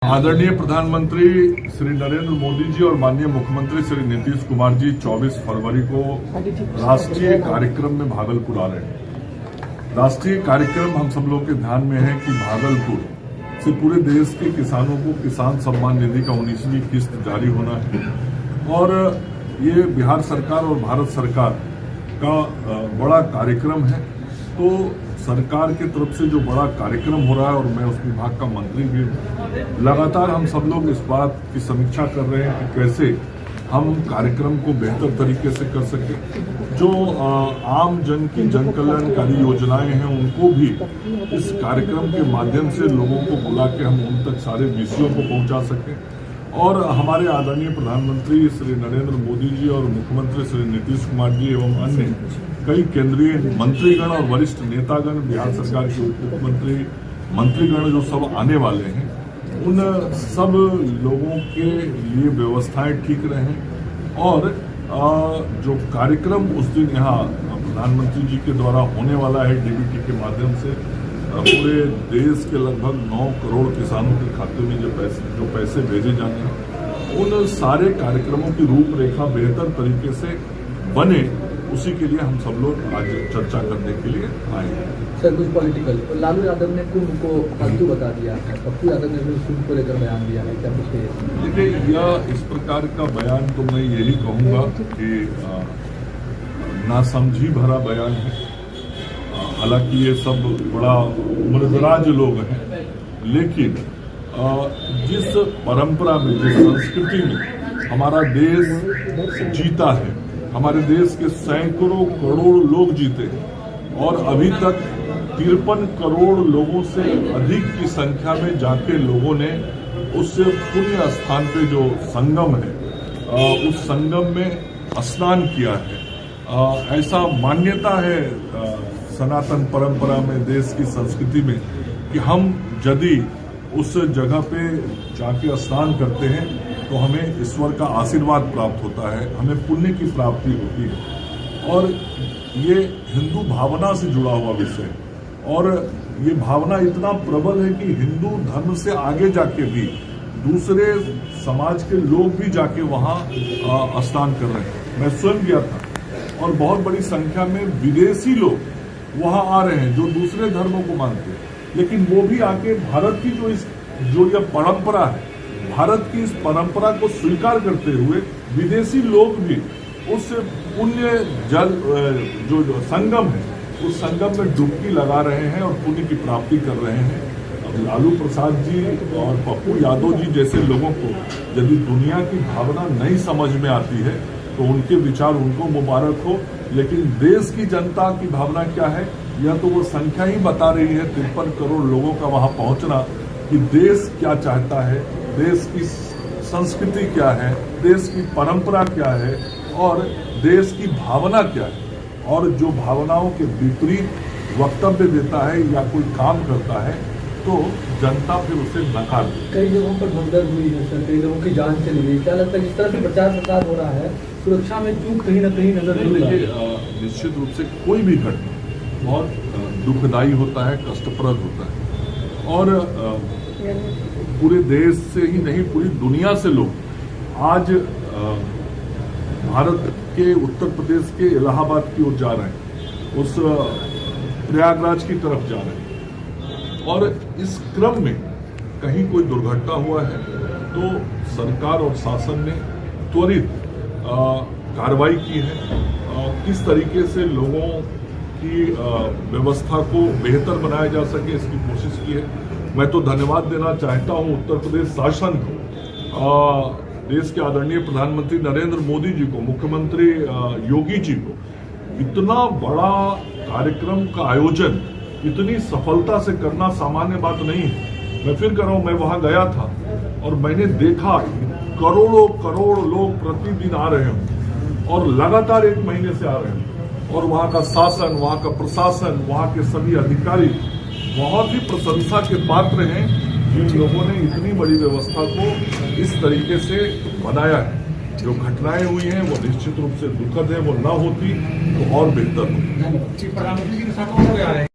आदरणीय प्रधानमंत्री श्री नरेंद्र मोदी जी और माननीय मुख्यमंत्री श्री नीतीश कुमार जी 24 फरवरी को राष्ट्रीय कार्यक्रम में भागलपुर आ रहे हैं। राष्ट्रीय कार्यक्रम हम सब लोग के ध्यान में है कि भागलपुर से पूरे देश के किसानों को किसान सम्मान निधि का 19वीं किस्त जारी होना है और ये बिहार सरकार और भारत सरकार का बड़ा कार्यक्रम है। तो सरकार की तरफ से जो बड़ा कार्यक्रम हो रहा है और मैं उस विभाग का मंत्री भी हूँ, लगातार हम सब लोग इस बात की समीक्षा कर रहे हैं कि कैसे हम कार्यक्रम को बेहतर तरीके से कर सकें। जो आम जन की जन कल्याणकारी योजनाएं हैं उनको भी इस कार्यक्रम के माध्यम से लोगों को बुला के हम उन तक सारे विषयों को पहुंचा सकें। और हमारे आदरणीय प्रधानमंत्री श्री नरेंद्र मोदी जी और मुख्यमंत्री श्री नीतीश कुमार जी एवं अन्य कई केंद्रीय मंत्रीगण और वरिष्ठ नेतागण, बिहार सरकार के मुख्यमंत्री मंत्रीगण जो सब आने वाले हैं, उन सब लोगों के लिए व्यवस्थाएं ठीक रहें और जो कार्यक्रम उस दिन यहाँ प्रधानमंत्री जी के द्वारा होने वाला है डीबीटी के माध्यम से, पूरे देश के लगभग 9 करोड़ किसानों के खाते में जो पैसे भेजे जाने हैं, उन सारे कार्यक्रमों की रूपरेखा बेहतर तरीके से बने, उसी के लिए हम सब लोग आज चर्चा करने के लिए आए हैं। सर, कुछ पॉलिटिकल, लालू यादव ने कुंभ को फालतू बता दिया है, पप्पू यादव ने भी कुंभ को लेकर बयान दिया है, क्या कुछ? देखिए, यह इस प्रकार का बयान तो मैं यही कहूँगा कि नासमझी भरा बयान है। हालांकि ये सब बड़ा उम्रदराज लोग हैं, लेकिन जिस परंपरा में, जिस संस्कृति में हमारा देश जीता है, हमारे देश के सैकड़ों करोड़ लोग जीते और अभी तक 53 करोड़ लोगों से अधिक की संख्या में जाके लोगों ने उस पुण्य स्थान पे जो संगम है, उस संगम में स्नान किया है। ऐसा मान्यता है सनातन परंपरा में, देश की संस्कृति में, कि हम यदि उस जगह पे जाके स्नान करते हैं तो हमें ईश्वर का आशीर्वाद प्राप्त होता है, हमें पुण्य की प्राप्ति होती है। और ये हिंदू भावना से जुड़ा हुआ विषय है और ये भावना इतना प्रबल है कि हिंदू धर्म से आगे जाके भी दूसरे समाज के लोग भी जाके वहाँ स्नान कर रहे हैं। मैं स्वयं गया था और बहुत बड़ी संख्या में विदेशी लोग वहाँ आ रहे हैं जो दूसरे धर्मों को मानते हैं, लेकिन वो भी आके भारत की जो यह परंपरा है, भारत की इस परंपरा को स्वीकार करते हुए विदेशी लोग भी उस पुण्य जल जो संगम है, उस संगम में डुबकी लगा रहे हैं और पुण्य की प्राप्ति कर रहे हैं। अब लालू प्रसाद जी और पप्पू यादव जी जैसे लोगों को यदि दुनिया की भावना नहीं समझ में आती है तो उनके विचार उनको मुबारक हो, लेकिन देश की जनता की भावना क्या है, यह तो वो संख्या ही बता रही है। 53 करोड़ लोगों का वहां पहुंचना कि देश क्या चाहता है, देश की संस्कृति क्या है, देश की परंपरा क्या है और देश की भावना क्या है। और जो भावनाओं के विपरीत वक्तव्य देता है या कोई काम करता है तो जनता फिर उसे नकार देती है। कई जगहों पर भगदड़ हुई है सर, कई लोगों की जान चली गई। क्या लगता है जिस तरह से प्रचार हो रहा है, सुरक्षा में चूक कहीं न कहीं नजर नहीं आ रही है? निश्चित रूप से कोई भी घटना बहुत दुखदायी होता है, कष्टप्रद होता है और पूरे देश से ही नहीं पूरी दुनिया से लोग आज भारत के उत्तर प्रदेश के इलाहाबाद की ओर जा रहे हैं, उस प्रयागराज की तरफ जा रहे हैं और इस क्रम में कहीं कोई दुर्घटना हुआ है तो सरकार और शासन ने त्वरित कार्रवाई की है। किस तरीके से लोगों की व्यवस्था को बेहतर बनाया जा सके इसकी कोशिश की है। मैं तो धन्यवाद देना चाहता हूं उत्तर प्रदेश शासन को, देश के आदरणीय प्रधानमंत्री नरेंद्र मोदी जी को, मुख्यमंत्री योगी जी को। इतना बड़ा कार्यक्रम का आयोजन इतनी सफलता से करना सामान्य बात नहीं है। मैं फिर कह रहा हूं, मैं वहां गया था और मैंने देखा करोड़ों करोड़ लोग प्रतिदिन आ रहे हैं और लगातार 1 महीने से आ रहे हैं और वहां का शासन, वहां का प्रशासन, वहां के सभी अधिकारी बहुत ही प्रशंसा के पात्र हैं जिन लोगों ने इतनी बड़ी व्यवस्था को इस तरीके से बनाया है। जो घटनाएं हुई हैं वो निश्चित रूप से दुखद है, वो ना होती तो और बेहतर होती।